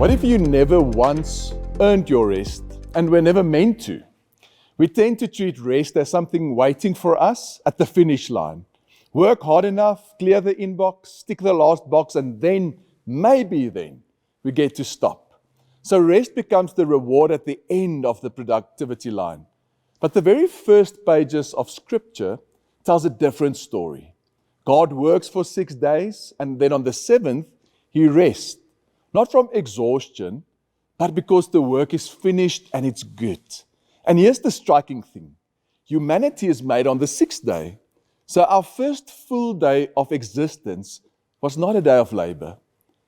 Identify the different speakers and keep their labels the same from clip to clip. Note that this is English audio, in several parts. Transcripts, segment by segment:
Speaker 1: What if you never once earned your rest and were never meant to? We tend to treat rest as something waiting for us at the finish line. Work hard enough, clear the inbox, tick the last box, and then, maybe then, we get to stop. So rest becomes the reward at the end of the productivity line. But the very first pages of Scripture tells a different story. God works for 6 days, and then on the seventh, He rests. Not from exhaustion, but because the work is finished and it's good. And here's the striking thing. Humanity is made on the sixth day. So our first full day of existence was not a day of labor.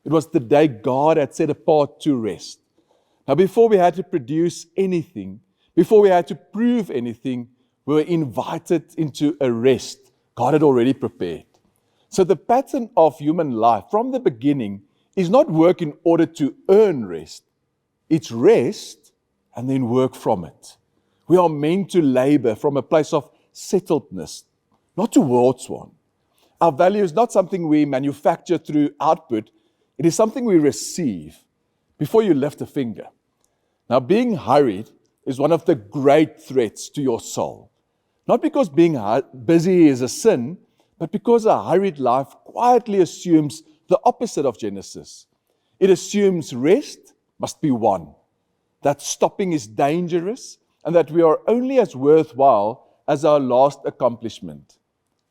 Speaker 1: It was the day God had set apart to rest. Now, before we had to produce anything, before we had to prove anything, we were invited into a rest God had already prepared. So the pattern of human life from the beginning is not work in order to earn rest. It's rest and then work from it. We are meant to labor from a place of settledness, not towards one. Our value is not something we manufacture through output. It is something we receive before you lift a finger. Now, being hurried is one of the great threats to your soul. Not because being busy is a sin, but because a hurried life quietly assumes the opposite of Genesis. It assumes rest must be won, that stopping is dangerous, and that we are only as worthwhile as our last accomplishment.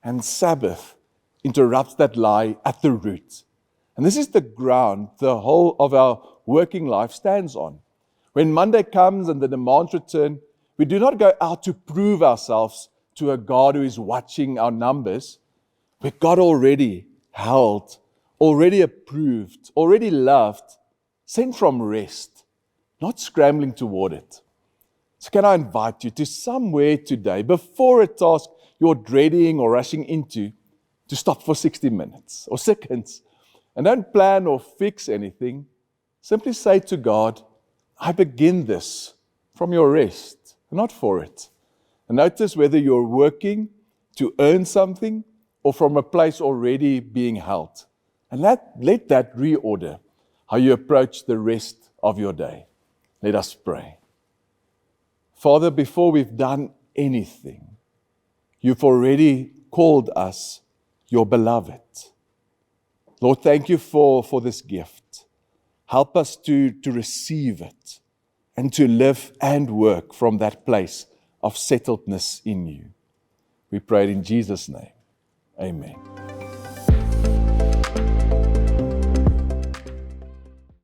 Speaker 1: And Sabbath interrupts that lie at the root. And this is the ground the whole of our working life stands on. When Monday comes and the demands return, we do not go out to prove ourselves to a God who is watching our numbers. But God already held, already approved, already loved, sent from rest, not scrambling toward it. So can I invite you to somewhere today, before a task you're dreading or rushing into, to stop for 60 minutes or seconds, and don't plan or fix anything. Simply say to God, I begin this from your rest, not for it. And notice whether you're working to earn something or from a place already being held. And let that reorder how you approach the rest of your day. Let us pray. Father, before we've done anything, you've already called us your beloved. Lord, thank you for this gift. Help us to receive it and to live and work from that place of settledness in you. We pray it in Jesus' name. Amen.